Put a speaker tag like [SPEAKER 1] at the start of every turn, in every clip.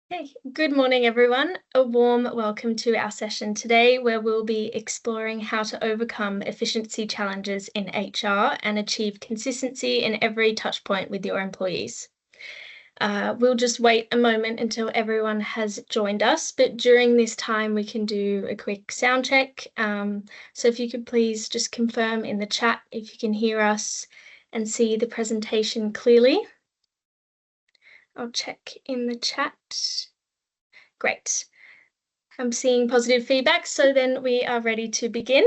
[SPEAKER 1] Hey, good morning, everyone. A warm welcome to our session today, where we'll be exploring how to overcome efficiency challenges in HR and achieve consistency in every touchpoint with your employees. We'll just wait a moment until everyone has joined us, but during this time, we can do a quick sound check. So if you could please just confirm in the chat if you can hear us and see the presentation clearly. I'll check in the chat. Great. I'm seeing positive feedback, so then we are ready to begin.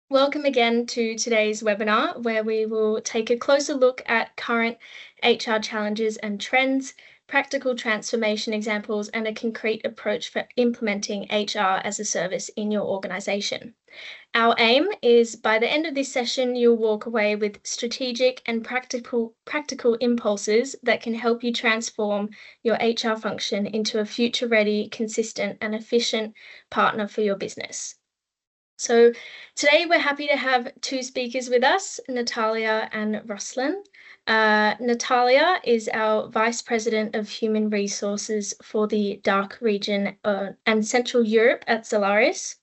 [SPEAKER 1] Welcome again to today's webinar, where we will take a closer look at current HR challenges and trends, practical transformation examples, and a concrete approach for implementing HR as a service in your organization. Our aim is by the end of this session, you'll walk away with strategic and practical impulses that can help you transform your HR function into a future-ready, consistent, and efficient partner for your business. So today we're happy to have two speakers with us, Natalia and Ruslan. Natalia is our Vice President of Human Resources for the DACH region and Central Europe at Zalaris.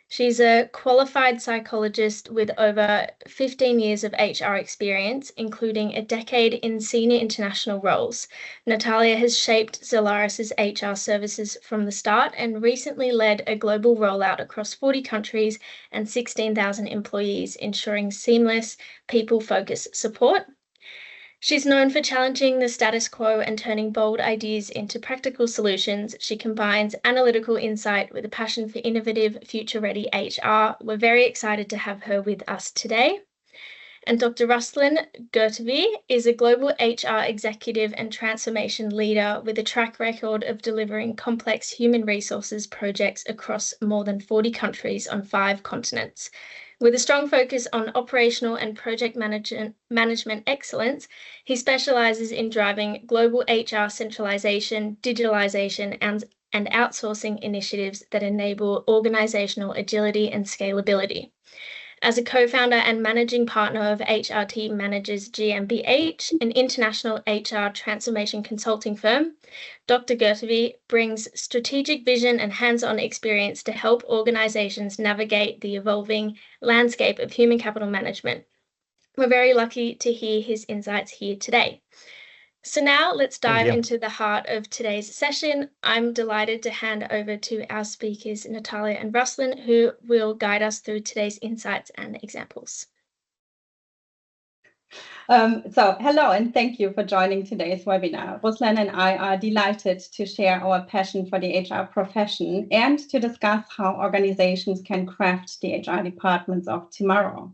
[SPEAKER 1] She's a qualified psychologist with over 15 years of HR experience, including a decade in senior international roles. Natalia has shaped Zalaris' HR services from the start and recently led a global rollout across 40 countries and 16,000 employees, ensuring seamless, people-focused support. She's known for challenging the status quo and turning bold ideas into practical solutions. She combines analytical insight with a passion for innovative, future-ready HR. We're very excited to have her with us today. And Dr. Ruslan Gurtoviy is a global HR executive and transformation leader with a track record of delivering complex human resources projects across more than 40 countries on 5 continents. With a strong focus on operational and project management excellence, he specializes in driving global HR centralization, digitalization, and outsourcing initiatives that enable organizational agility and scalability. As a co-founder and managing partner of HRT Managers GmbH, an international HR transformation consulting firm, Dr. Gurtoviy brings strategic vision and hands-on experience to help organizations navigate the evolving landscape of human capital management. We're very lucky to hear his insights here today. So now let's dive into the heart of today's session. I'm delighted to hand over to our speakers, Natalia and Ruslan, who will guide us through today's insights and examples.
[SPEAKER 2] Hello and thank you for joining today's webinar. Ruslan and I are delighted to share our passion for the HR profession and to discuss how organizations can craft the HR departments of tomorrow.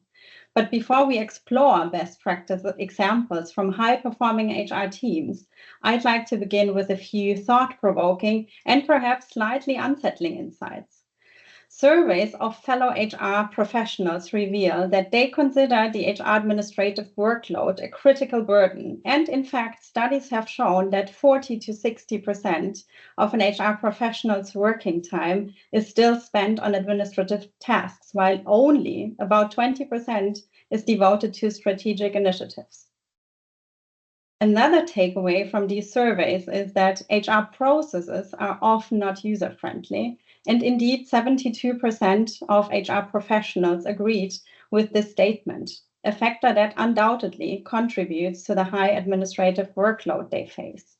[SPEAKER 2] But before we explore best practice examples from high-performing HR teams, I'd like to begin with a few thought-provoking and perhaps slightly unsettling insights. Surveys of fellow HR professionals reveal that they consider the HR administrative workload a critical burden. And in fact, studies have shown that 40 to 60% of an HR professional's working time is still spent on administrative tasks, while only about 20% is devoted to strategic initiatives. Another takeaway from these surveys is that HR processes are often not user-friendly. And indeed, 72% of HR professionals agreed with this statement, a factor that undoubtedly contributes to the high administrative workload they face.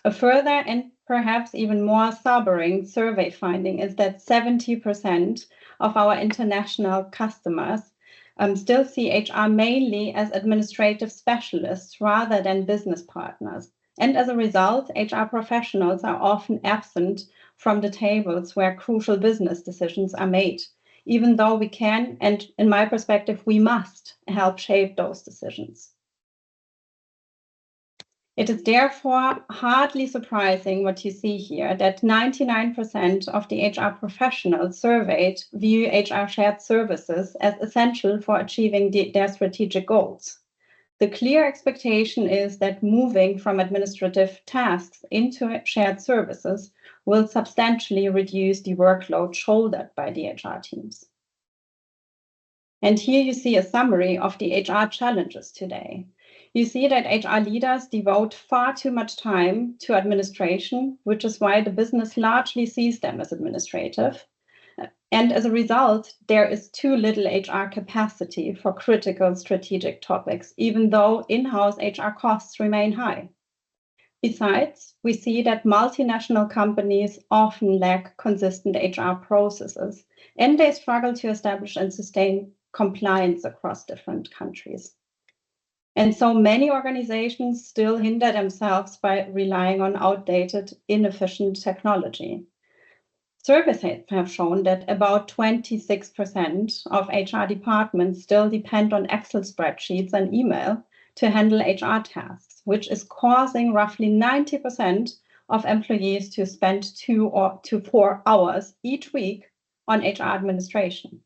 [SPEAKER 2] A further and perhaps even more sobering survey finding is that 70% of our international customers still see HR mainly as administrative specialists rather than business partners. And as a result, HR professionals are often absent from the tables where crucial business decisions are made, even though we can, and in my perspective, we must help shape those decisions. It is therefore hardly surprising what you see here, that 99% of the HR professionals surveyed view HR shared services as essential for achieving their strategic goals. The clear expectation is that moving from administrative tasks into shared services will substantially reduce the workload shouldered by the HR teams. And here you see a summary of the HR challenges today. You see that HR leaders devote far too much time to administration, which is why the business largely sees them as administrative. And as a result, there is too little HR capacity for critical strategic topics, even though in-house HR costs remain high. Besides, we see that multinational companies often lack consistent HR processes, and they struggle to establish and sustain compliance across different countries. And so many organizations still hinder themselves by relying on outdated, inefficient technology. Surveys have shown that about 26% of HR departments still depend on Excel spreadsheets and email to handle HR tasks, which is causing roughly 90% of employees to spend 2 to 4 hours each week on HR administration.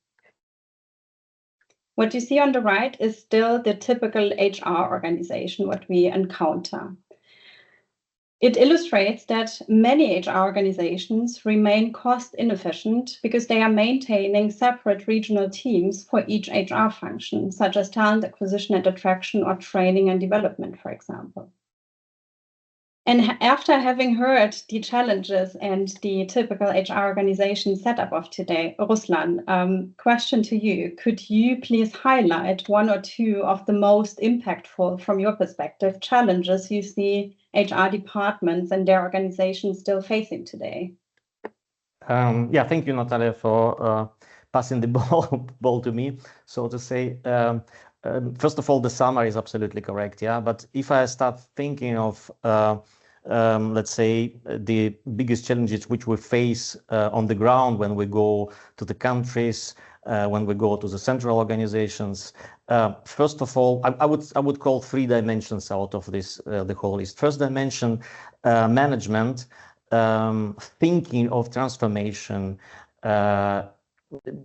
[SPEAKER 2] What you see on the right is still the typical HR organization, what we encounter. It illustrates that many HR organizations remain cost inefficient because they are maintaining separate regional teams for each HR function, such as talent acquisition and attraction or training and development, for example. And after having heard the challenges and the typical HR organization setup of today, Ruslan, question to you. Could you please highlight 1 or 2 of the most impactful, from your perspective, challenges you see HR departments and their organizations still facing today?
[SPEAKER 3] Yeah, thank you, Natalia, for passing the ball to me, so to say. First of all, the summary is absolutely correct, yeah. But if I start thinking of, let's say, the biggest challenges which we face on the ground when we go to the countries, when we go to the central organizations, first of all, I would call 3 dimensions out of this, the whole list. First dimension, management, thinking of transformation,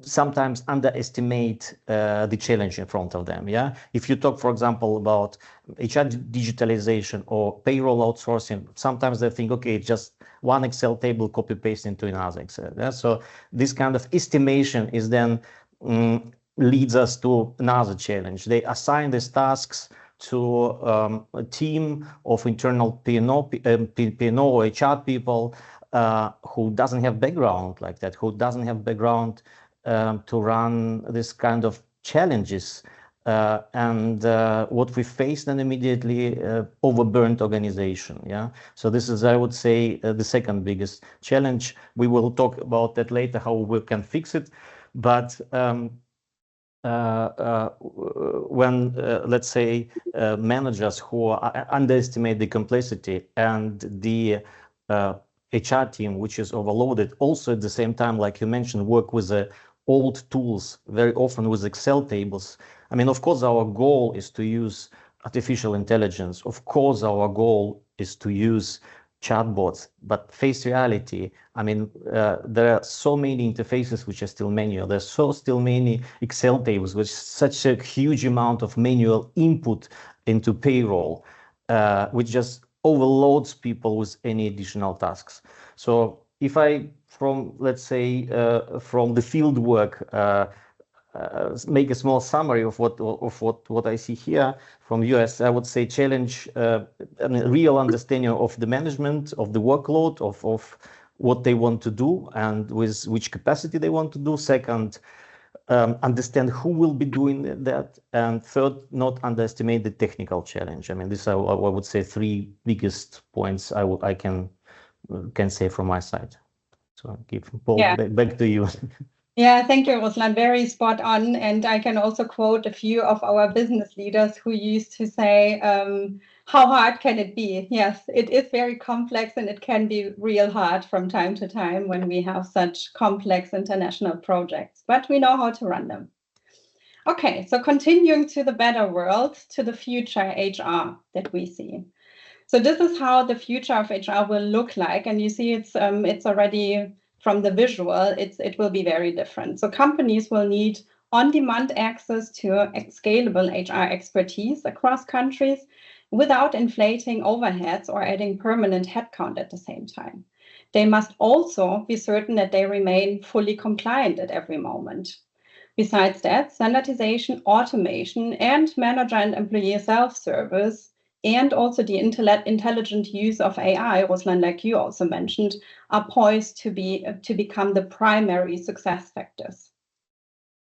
[SPEAKER 3] sometimes underestimate the challenge in front of them. Yeah, if you talk, for example, about HR digitalization or payroll outsourcing, sometimes they think, okay, it's just one Excel table copy paste into another Excel. Yeah? So this kind of estimation is then leads us to another challenge. They assign these tasks to a team of internal P&O or HR people who doesn't have background like that, who doesn't have background to run this kind of challenges. And what we face then immediately, overburnt organization. Yeah. So this is, I would say, the second biggest challenge. We will talk about that later, how we can fix it. But when, let's say, managers who underestimate the complexity and the HR team, which is overloaded, also at the same time, like you mentioned, work with old tools, very often with Excel tables. I mean, of course, our goal is to use artificial intelligence. Of course, our goal is to use chatbots, but face reality, I mean, there are so many interfaces which are still manual. There's still many Excel tables with such a huge amount of manual input into payroll, which just overloads people with any additional tasks. So if I, from, let's say, from the field work, make a small summary of what I see here from US, I would say challenge a real understanding of the management, of the workload, of what they want to do and with which capacity they want to do. Second, understand who will be doing that. And third, not underestimate the technical challenge. I mean, this I would say 3 biggest points I can say from my side. So I'll give Paul back to you.
[SPEAKER 2] Yeah, thank you, Ruslan. Very spot on. And I can also quote a few of our business leaders who used to say, how hard can it be? Yes, it is very complex and it can be real hard from time to time when we have such complex international projects, but we know how to run them. Okay, so continuing to the better world, to the future HR that we see. So this is how the future of HR will look like. And you see it's already from the visual, it will be very different. So companies will need on-demand access to scalable HR expertise across countries without inflating overheads or adding permanent headcount at the same time. They must also be certain that they remain fully compliant at every moment. Besides that, standardization, automation, and manager and employee self-service, and also the intelligent use of AI, Ruslan, like you also mentioned, are poised to become the primary success factors.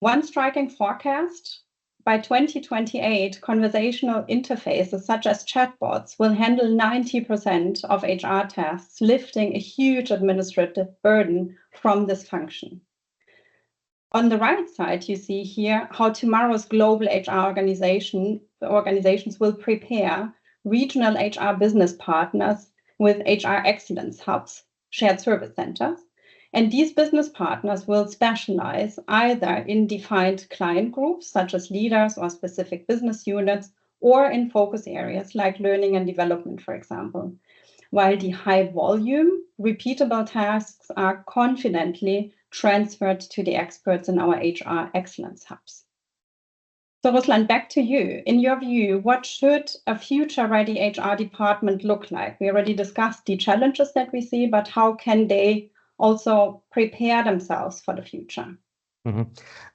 [SPEAKER 2] One striking forecast: by 2028, conversational interfaces such as chatbots will handle 90% of HR tasks, lifting a huge administrative burden from this function. On the right side, you see here how tomorrow's global HR organizations will prepare regional HR business partners with HR excellence hubs, shared service centers. And these business partners will specialize either in defined client groups, such as leaders or specific business units, or in focus areas like learning and development, for example, while the high volume, repeatable tasks are confidently transferred to the experts in our HR excellence hubs. So Ruslan, back to you. In your view, what should a future-ready HR department look like? We already discussed the challenges that we see, but how can they also prepare themselves for the future?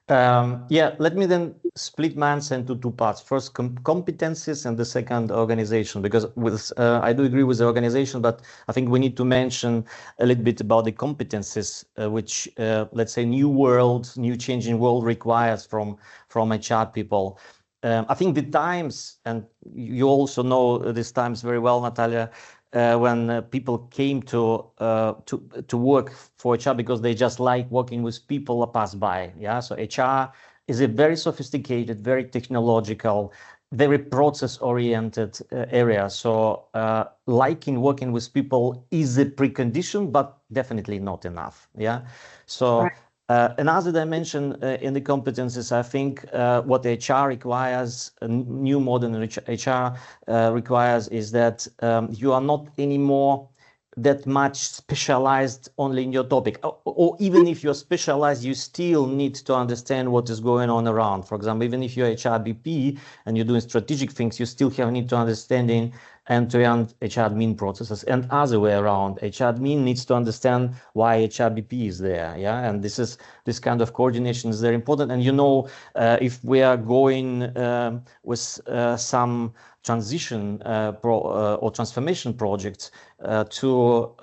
[SPEAKER 3] Yeah, let me then split my answer into two parts. First, competencies, and the second, organization, because I do agree with the organization, but I think we need to mention a little bit about the competencies, which, let's say, new changing world requires from HR people. I think the times, and you also know these times very well, Natalia, when people came to work for HR because they just like working with people pass by. Yeah, so HR is a very sophisticated, very technological, very process-oriented area. So liking working with people is a precondition, but definitely not enough. Yeah, so. Right. Another dimension in the competencies, I think what HR requires, new modern HR requires, is that you are not anymore that much specialized only in your topic. Or even if you're specialized, you still need to understand what is going on around. For example, even if you're HRBP and you're doing strategic things, you still need to understanding end-to-end HR admin processes, and other way around. HR admin needs to understand why HRBP is there. Yeah, and this kind of coordination is very important. And if we are going with some transition or transformation projects to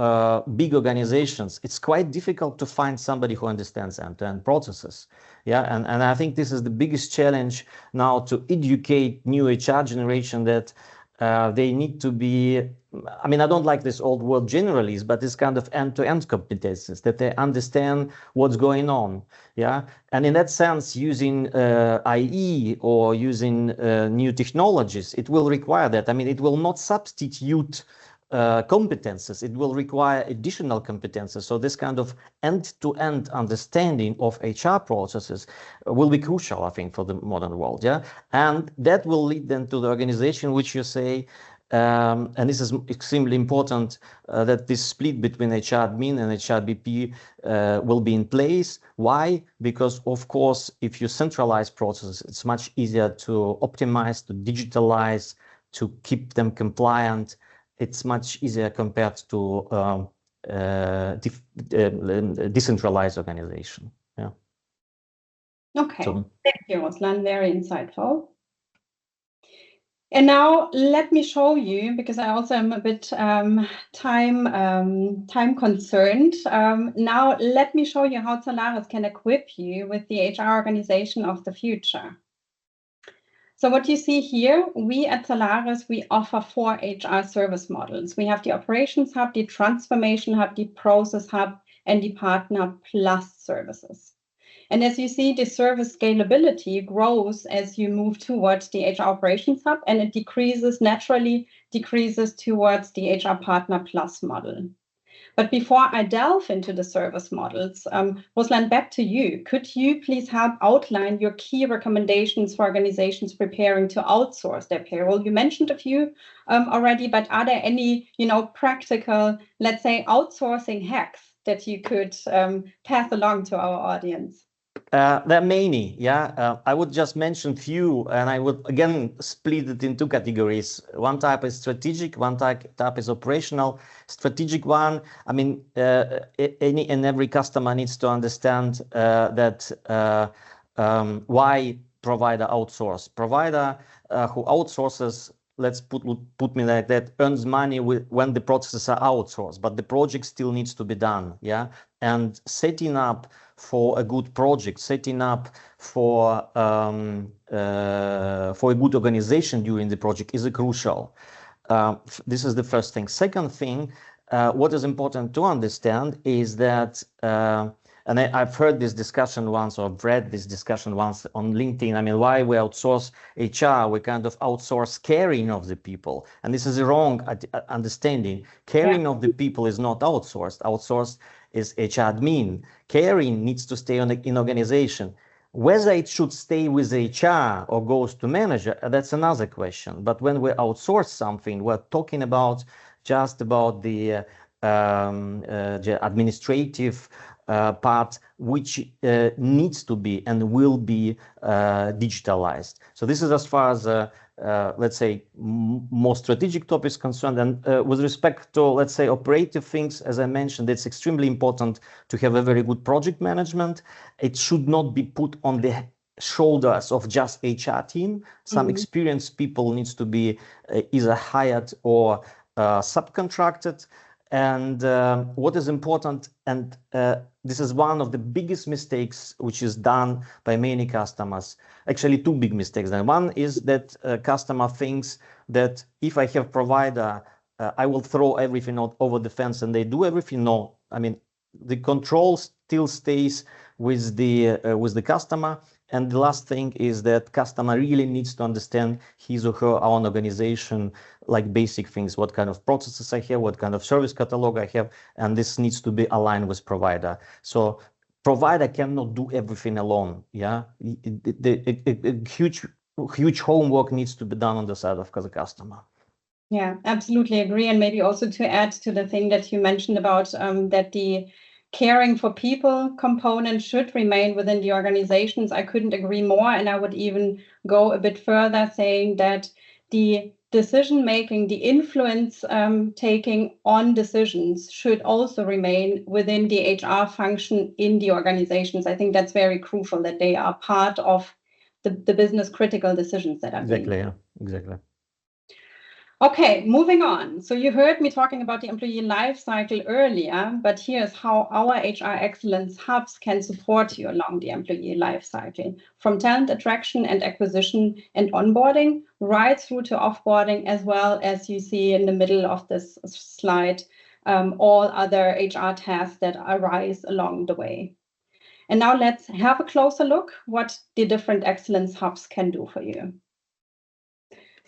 [SPEAKER 3] big organizations, it's quite difficult to find somebody who understands end-to-end processes. Yeah, and I think this is the biggest challenge now, to educate new HR generation that they need to be, I mean, I don't like this old word generalist, but this kind of end-to-end competences, that they understand what's going on. Yeah, and in that sense, using IE or using new technologies, it will require that. I mean, it will not substitute competences, it will require additional competences. So this kind of end-to-end understanding of HR processes will be crucial, I think, for the modern world. Yeah, and that will lead then to the organization, which you say, and this is extremely important, that this split between HR admin and HRBP will be in place. Why? Because, of course, if you centralize processes, it's much easier to optimize, to digitalize, to keep them compliant. It's much easier compared to decentralized organization. Yeah.
[SPEAKER 2] Okay. Thank you, Ruslan. Very insightful. And now let me show you, because I also am a bit time concerned. Now let me show you how Zalaris can equip you with the HR organization of the future. So what you see here, we at Zalaris, we offer 4 HR service models. We have the Operations Hub, the Transformation Hub, the Process Hub, and the Partner Plus services. And as you see, the service scalability grows as you move towards the HR Operations Hub, and it naturally decreases towards the HR Partner Plus model. But before I delve into the service models, Ruslan, back to you. Could you please help outline your key recommendations for organizations preparing to outsource their payroll? You mentioned a few already, but are there any, practical, let's say, outsourcing hacks that you could pass along to our audience?
[SPEAKER 3] There are many, yeah. I would just mention few, and I would again split it in 2 categories. One type is strategic, one type is operational. Strategic one, I mean, any and every customer needs to understand that why provider outsource? Provider who outsources, let's put me like that, earns money when the processes are outsourced, but the project still needs to be done. Yeah, and setting up for a good project, setting up for a good organization during the project is crucial. This is the first thing. Second thing, what is important to understand is that, and I've heard this discussion once, or read this discussion once on LinkedIn. I mean, why we outsource HR? We kind of outsource caring of the people. And this is a wrong understanding. Caring of the people is not outsourced. Outsourced is HR admin. Caring needs to stay in organization. Whether it should stay with HR or goes to manager, that's another question. But when we outsource something, we're talking about just about the administrative part, which needs to be and will be digitalized. So this is as far as let's say more strategic topics concerned. And with respect to, let's say, operative things, as I mentioned, it's extremely important to have a very good project management. It should not be put on the shoulders of just HR team. Some experienced people needs to be either hired or subcontracted. And what is important, and this is one of the biggest mistakes which is done by many customers, actually two big mistakes. And one is that customer thinks that if I have provider, I will throw everything out over the fence and they do everything. No, I mean, the control still stays with the customer. And the last thing is that customer really needs to understand his or her own organization, like basic things, what kind of processes I have, what kind of service catalog I have, and this needs to be aligned with provider. So provider cannot do everything alone. Yeah, huge homework needs to be done on the side of the customer.
[SPEAKER 2] Yeah, absolutely agree. And maybe also to add to the thing that you mentioned about that the caring for people component should remain within the organizations. I couldn't agree more. And I would even go a bit further, saying that the decision making, the influence taking on decisions should also remain within the HR function in the organizations. I think that's very crucial, that they are part of the business critical decisions that are
[SPEAKER 3] exactly
[SPEAKER 2] being.
[SPEAKER 3] Yeah, exactly.
[SPEAKER 2] Okay, moving on. So you heard me talking about the employee life cycle earlier, but here's how our HR excellence hubs can support you along the employee life cycle, from talent attraction and acquisition and onboarding, right through to offboarding, as well as you see in the middle of this slide, all other HR tasks that arise along the way. And now let's have a closer look what the different excellence hubs can do for you.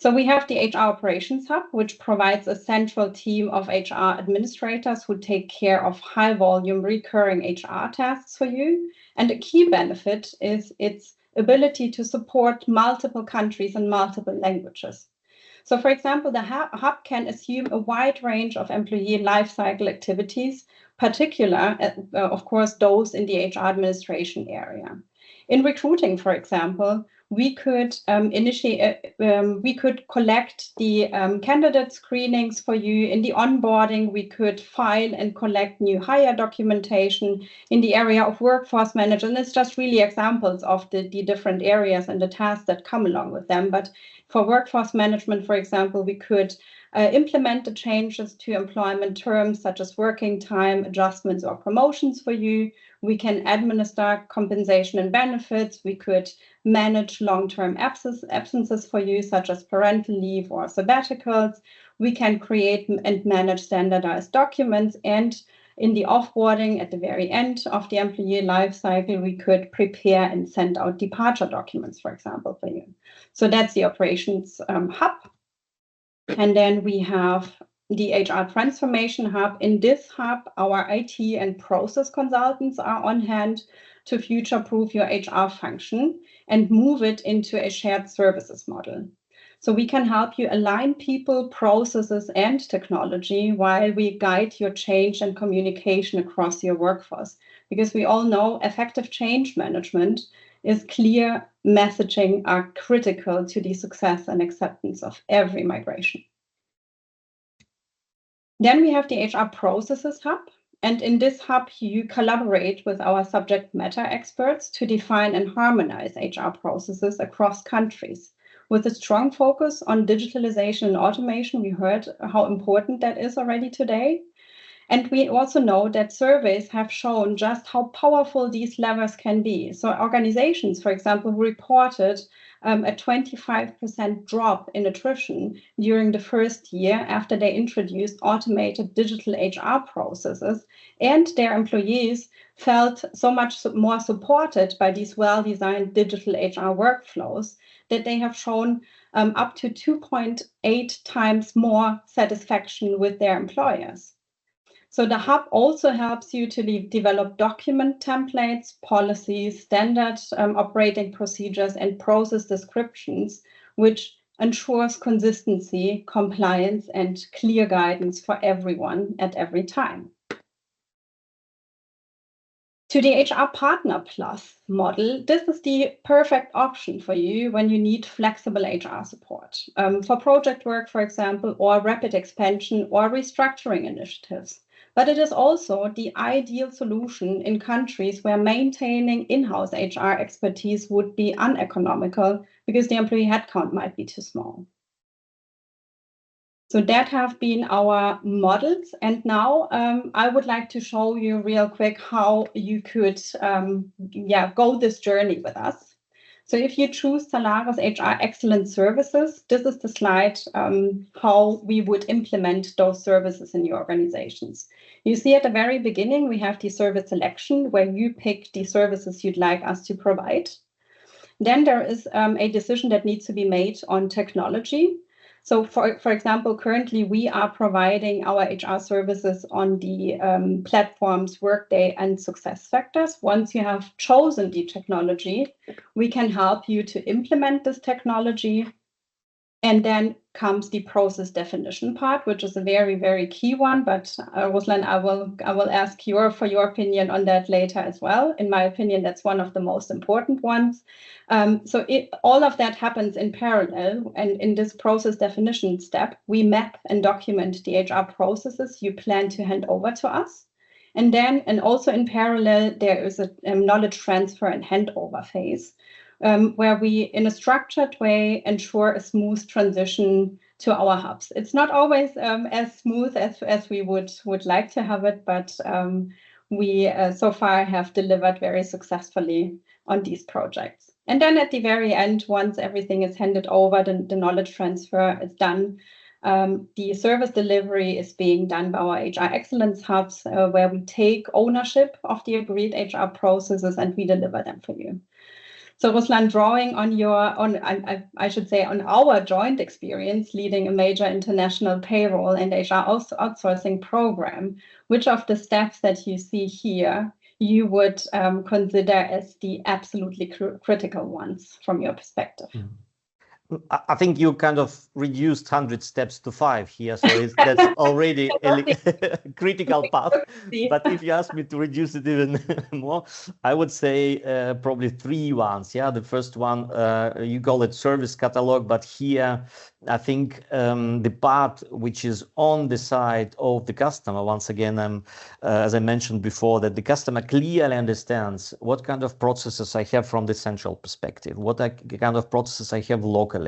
[SPEAKER 2] So we have the HR Operations Hub, which provides a central team of HR administrators who take care of high volume recurring HR tasks for you. And a key benefit is its ability to support multiple countries and multiple languages. So for example, the hub can assume a wide range of employee lifecycle activities, particular, of course, those in the HR administration area. In recruiting, for example, we could we could collect the candidate screenings for you. In the onboarding, we could file and collect new hire documentation. In the area of workforce management, it's just really examples of the different areas and the tasks that come along with them. But for workforce management, for example, we could implement the changes to employment terms such as working time adjustments or promotions for you. We can administer compensation and benefits. We could manage long-term absences for you, such as parental leave or sabbaticals. We can create and manage standardized documents. And in the offboarding, at the very end of the employee life cycle, we could prepare and send out departure documents, for example, for you. So that's the Operations Hub. And then we have the HR Transformation Hub. In this hub, our IT and process consultants are on hand to future-proof your HR function and move it into a shared services model. So we can help you align people, processes, and technology while we guide your change and communication across your workforce. Because we all know effective change management is clear messaging are critical to the success and acceptance of every migration. Then we have the HR Processes Hub. And in this hub, you collaborate with our subject matter experts to define and harmonize HR processes across countries. With a strong focus on digitalization and automation, we heard how important that is already today. And we also know that surveys have shown just how powerful these levers can be. So organizations, for example, reported a 25% drop in attrition during the first year after they introduced automated digital HR processes, and their employees felt so much more supported by these well-designed digital HR workflows that they have shown up to 2.8 times more satisfaction with their employers. So the hub also helps you to develop document templates, policies, standard operating procedures, and process descriptions, which ensures consistency, compliance, and clear guidance for everyone at every time. To the HR Partner Plus model, this is the perfect option for you when you need flexible HR support for project work, for example, or rapid expansion or restructuring initiatives. But it is also the ideal solution in countries where maintaining in-house HR expertise would be uneconomical because the employee headcount might be too small. So that have been our models. And now I would like to show you real quick how you could go this journey with us. So if you choose Zalaris HR Excellence Services, this is the slide how we would implement those services in your organizations. You see at the very beginning, we have the service selection where you pick the services you'd like us to provide. Then there is a decision that needs to be made on technology. So for example, currently we are providing our HR services on the platforms Workday and SuccessFactors. Once you have chosen the technology, we can help you to implement this technology. And then comes the process definition part, which is a very, very key one. But Ruslan, I will ask for your opinion on that later as well. In my opinion, that's one of the most important ones. So all of that happens in parallel. And in this process definition step, we map and document the HR processes you plan to hand over to us. And then, and also in parallel, there is a knowledge transfer and handover phase. Where we, in a structured way, ensure a smooth transition to our hubs. It's not always as smooth as we would like to have it, but we so far have delivered very successfully on these projects. And then at the very end, once everything is handed over, the knowledge transfer is done. The service delivery is being done by our HR Excellence Hubs, where we take ownership of the agreed HR processes and we deliver them for you. So Ruslan, drawing on on our joint experience leading a major international payroll and HR outsourcing program, which of the steps that you see here you would consider as the absolutely critical ones from your perspective?
[SPEAKER 3] I think you kind of reduced 100 steps to 5 here, so that's already a critical path. But if you ask me to reduce it even more, I would say probably 3 ones. Yeah, the first one, you call it service catalog, but here I think the part which is on the side of the customer, once again, as I mentioned before, that the customer clearly understands what kind of processes I have from the central perspective, what kind of processes I have locally.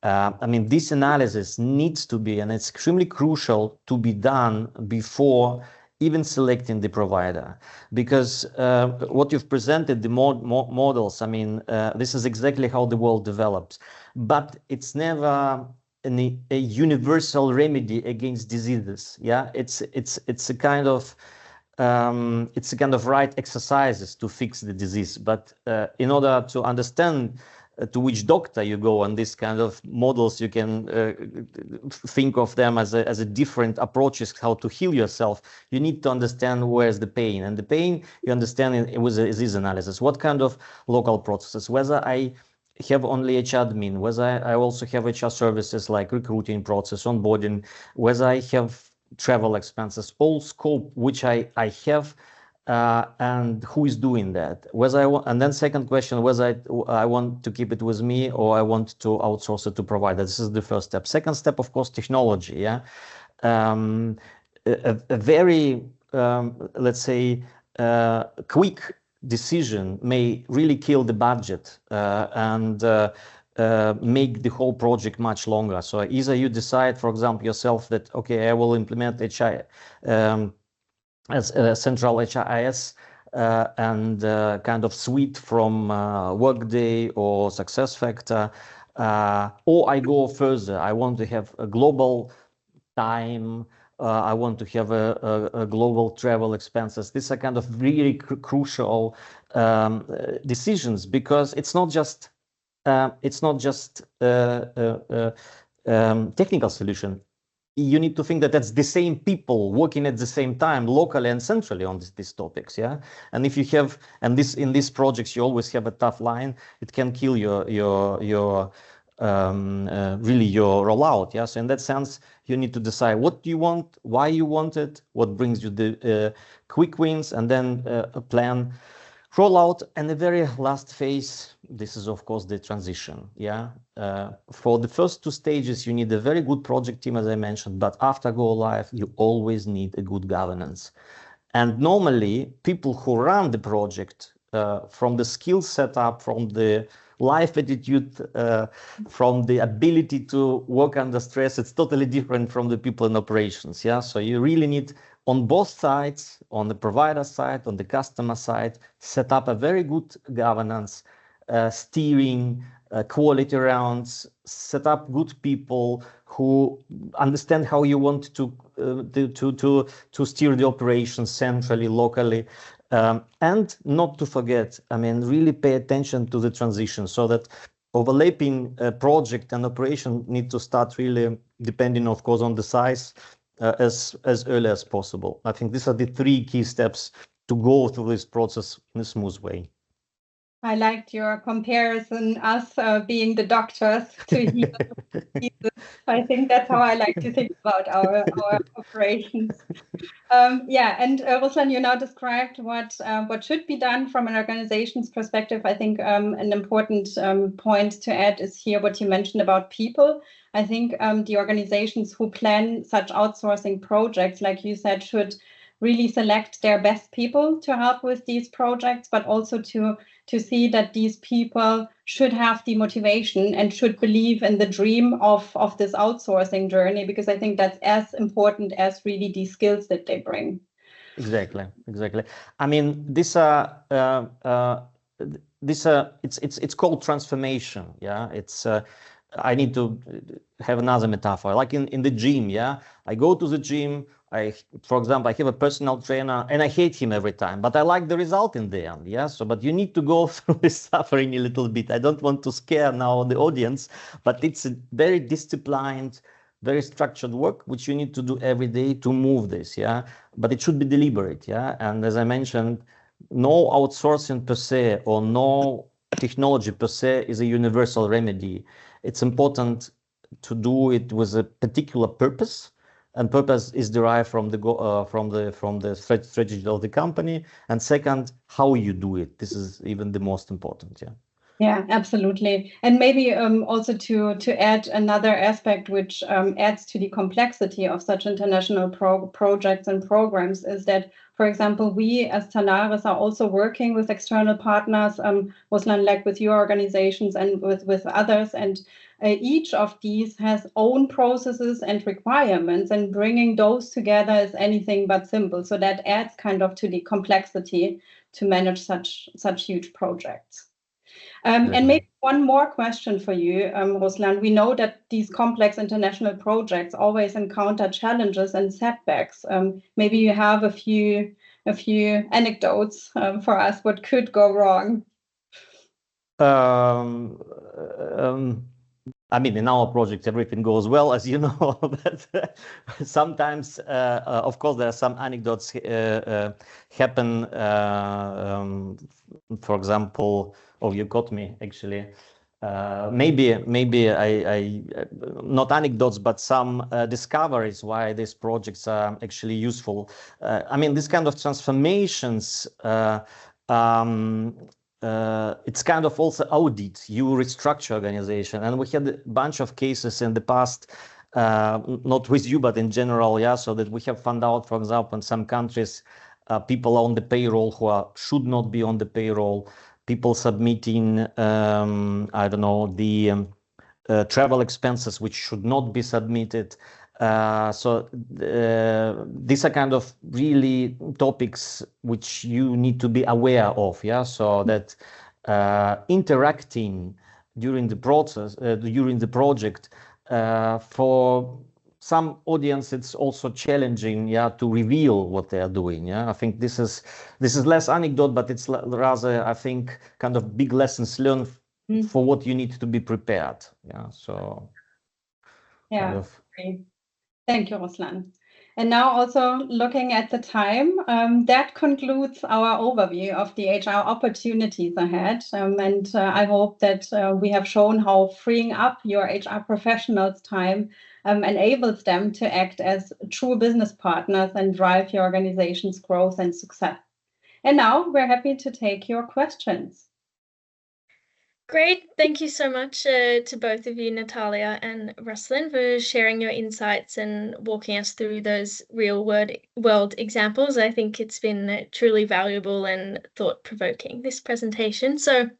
[SPEAKER 3] I mean, this analysis needs to be, and it's extremely crucial to be done before even selecting the provider, because what you've presented, the models, I mean, this is exactly how the world develops, but it's never a universal remedy against diseases. Yeah, it's a kind of right exercises to fix the disease, but in order to understand to which doctor you go on this kind of models, you can think of them as a different approaches how to heal yourself. You need to understand where's the pain, and the pain you understand with a disease analysis. What kind of local processes, whether I have only HR admin, whether I also have HR services like recruiting process, onboarding, whether I have travel expenses, all scope which I have. And who is doing that? Whether I want, and then second question, whether I want to keep it with me or I want to outsource it to provider. This is the first step. Second step, of course, technology. Yeah, a very let's say, quick decision may really kill the budget and make the whole project much longer. So either you decide, for example, yourself that, okay, I will implement as a central HRaaS and kind of suite from Workday or SuccessFactor, or I go further. I want to have a global time. I want to have a global travel expenses. These are kind of really crucial decisions, because it's not just technical solution. You need to think that that's the same people working at the same time, locally and centrally on these topics, yeah. And if you have, and this in these projects, you always have a tough line. It can kill your really your rollout, yeah. So in that sense, you need to decide what you want, why you want it, what brings you the quick wins, and then a plan. Rollout, and the very last phase, this is of course the transition, yeah. For the first two stages, you need a very good project team, as I mentioned, but after go live, you always need a good governance. And normally, people who run the project, from the skill setup, from the life attitude, from the ability to work under stress, it's totally different from the people in operations, yeah. So you really need, on both sides, on the provider side, on the customer side, set up a very good governance, steering, quality rounds, set up good people who understand how you want to steer the operations centrally, locally, and not to forget, I mean, really pay attention to the transition, so that overlapping project and operation need to start really, depending, of course, on the size, as early as possible. I think these are the three key steps to go through this process in a smooth way.
[SPEAKER 2] I liked your comparison, us being the doctors to heal diseases. I think that's how I like to think about our operations. Yeah, and Ruslan, you now described what should be done from an organization's perspective. I think an important point to add is here what you mentioned about people. I think the organizations who plan such outsourcing projects, like you said, should really select their best people to help with these projects, but also to see that these people should have the motivation and should believe in the dream of this outsourcing journey, because I think that's as important as really the skills that they bring.
[SPEAKER 3] Exactly. I mean, it's called transformation. Yeah, it's. I need to have another metaphor, like in the gym. Yeah, I go to the gym. For example, I have a personal trainer and I hate him every time, but I like the result in the end. Yeah. So, but you need to go through this suffering a little bit. I don't want to scare now the audience, but it's a very disciplined, very structured work, which you need to do every day to move this. Yeah. But it should be deliberate. Yeah. And as I mentioned, no outsourcing per se or no technology per se is a universal remedy. It's important to do it with a particular purpose. And purpose is derived from the strategy of the company. And second, how you do it. This is even the most important. Yeah.
[SPEAKER 2] Yeah, absolutely. And maybe also to add another aspect which adds to the complexity of such international projects and programs is that, for example, we as Zalaris are also working with external partners, Ruslan, like with your organizations and with others. And each of these has own processes and requirements, and bringing those together is anything but simple. So that adds kind of to the complexity to manage such huge projects. And maybe one more question for you, Ruslan. We know that these complex international projects always encounter challenges and setbacks. Maybe you have a few anecdotes for us. What could go wrong?
[SPEAKER 3] I mean, in our project, everything goes well, as you know, but sometimes, of course, there are some anecdotes happen. For example, oh, you got me, actually. Maybe I not anecdotes, but some discoveries why these projects are actually useful. I mean, this kind of transformations, it's kind of also audit. You restructure organization, and we had a bunch of cases in the past not with you, but in general, yeah, so that we have found out, for example, in some countries, people on the payroll who should not be on the payroll, people submitting, I don't know, the travel expenses which should not be submitted. So these are kind of really topics which you need to be aware of, yeah, so that interacting during the process, during the project, for some audience, it's also challenging, yeah, to reveal what they are doing. Yeah, I think this is less anecdote, but it's rather, I think, kind of big lessons learned for what you need to be prepared. Yeah, so
[SPEAKER 2] yeah,
[SPEAKER 3] kind of.
[SPEAKER 2] great. Thank you, Ruslan. And now also looking at the time, that concludes our overview of the HR opportunities ahead. And I hope that we have shown how freeing up your HR professionals' time enables them to act as true business partners and drive your organization's growth and success. And now we're happy to take your questions.
[SPEAKER 1] Great. Thank you so much to both of you, Natalia and Ruslan, for sharing your insights and walking us through those real-world examples. I think it's been truly valuable and thought-provoking, this presentation. So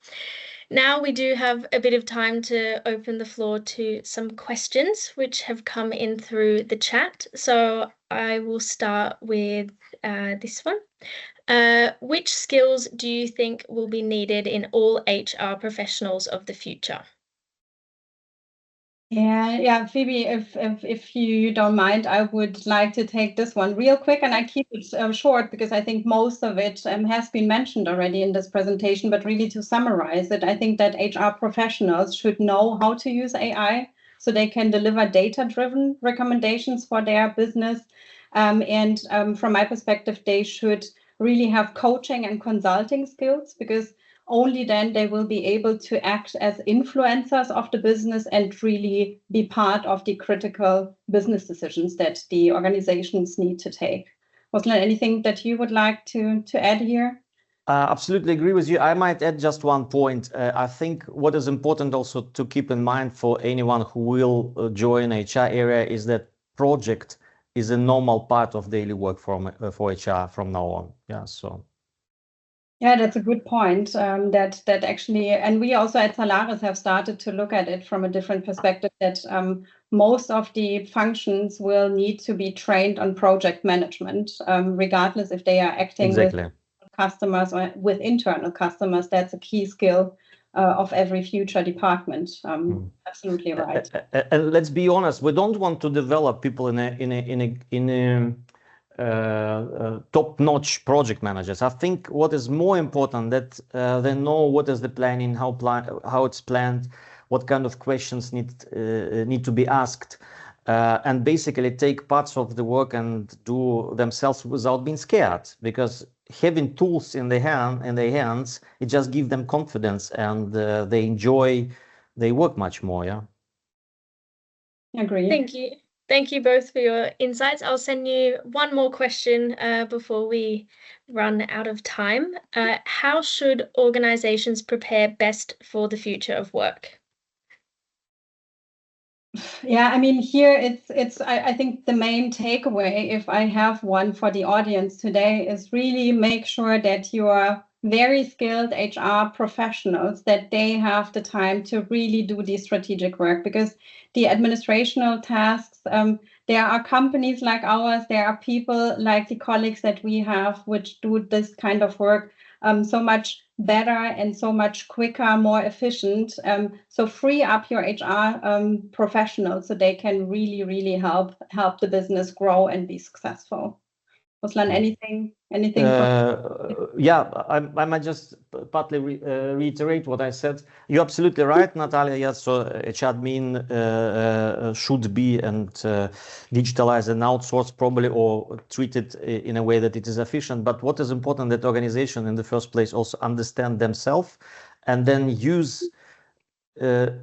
[SPEAKER 1] now we do have a bit of time to open the floor to some questions which have come in through the chat. So I will start with this one. Which skills do you think will be needed in all HR professionals of the future?
[SPEAKER 2] Yeah, Phoebe, if you don't mind, I would like to take this one real quick, and I keep it short because I think most of it has been mentioned already in this presentation. But really, to summarize it, I think that HR professionals should know how to use AI so they can deliver data-driven recommendations for their business. And from my perspective, they should really have coaching and consulting skills, because only then they will be able to act as influencers of the business and really be part of the critical business decisions that the organizations need to take. Ruslan, anything that you would like to add here?
[SPEAKER 3] Absolutely agree with you. I might add just one point. I think what is important also to keep in mind for anyone who will join HR area is that project is a normal part of daily work for HR from now on. Yeah, so.
[SPEAKER 2] Yeah, that's a good point. That actually, and we also at Zalaris have started to look at it from a different perspective. That most of the functions will need to be trained on project management, regardless if they are acting
[SPEAKER 3] exactly.
[SPEAKER 2] with customers or with internal customers. That's a key skill of every future department. Absolutely right.
[SPEAKER 3] And let's be honest, we don't want to develop people in a top-notch project managers. I think what is more important that they know what is the planning, how it's planned, what kind of questions need to be asked, and basically take parts of the work and do themselves without being scared. Because having tools in their hands, it just gives them confidence, and they enjoy their work much more. Yeah.
[SPEAKER 2] Agree.
[SPEAKER 1] Thank you. Thank you both for your insights. I'll send you one more question before we run out of time. How should organizations prepare best for the future of work?
[SPEAKER 2] Yeah, I mean, here I think the main takeaway, if I have one for the audience today, is really make sure that you are very skilled HR professionals, that they have the time to really do the strategic work, because the administrational tasks, there are companies like ours, there are people like the colleagues that we have which do this kind of work so much better and so much quicker, more efficient. So free up your HR professionals so they can really, really help the business grow and be successful. Ruslan, anything?
[SPEAKER 3] Yeah, I might just partly reiterate what I said. You're absolutely right, Natalia. Yes, so HR admin should be and digitalize and outsource probably, or treat it in a way that it is efficient. But what is important, that organization in the first place also understand themselves and then use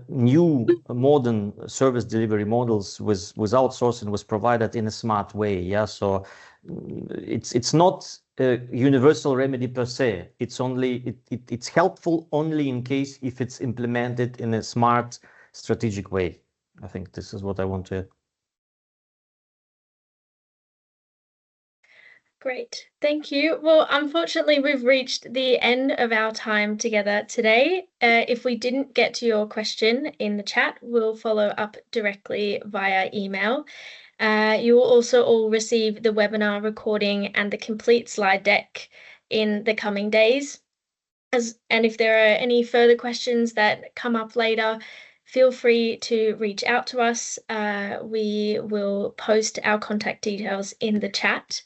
[SPEAKER 3] new modern service delivery models with outsourcing was provided in a smart way. Yeah, so it's not a universal remedy per se. It's only it's helpful only in case if it's implemented in a smart, strategic way. I think this is what I want to
[SPEAKER 1] Great, thank you. Well, unfortunately, we've reached the end of our time together today. If we didn't get to your question in the chat, we'll follow up directly via email. You will also all receive the webinar recording and the complete slide deck in the coming days. And if there are any further questions that come up later, feel free to reach out to us. We will post our contact details in the chat.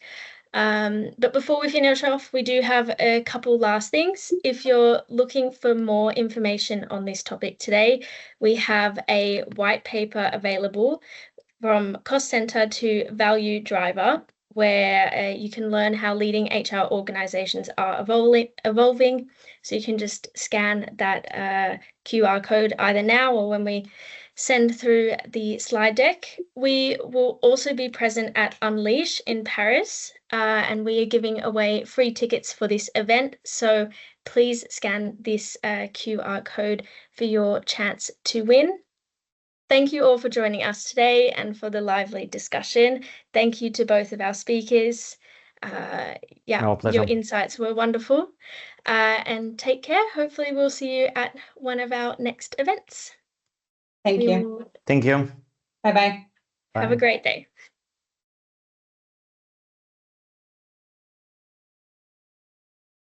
[SPEAKER 1] But before we finish off, we do have a couple last things. If you're looking for more information on this topic today, we have a white paper available from cost center to value driver, where you can learn how leading HR organizations are evolving. So you can just scan that QR code either now or when we send through the slide deck. We will also be present at Unleash in Paris, and we are giving away free tickets for this event. So please scan this QR code for your chance to win. Thank you all for joining us today and for the lively discussion. Thank you to both of our speakers. Your insights were wonderful. And take care. Hopefully we'll see you at one of our next events.
[SPEAKER 2] Thank you.
[SPEAKER 3] Thank you.
[SPEAKER 2] Bye-bye.
[SPEAKER 1] Have a great day.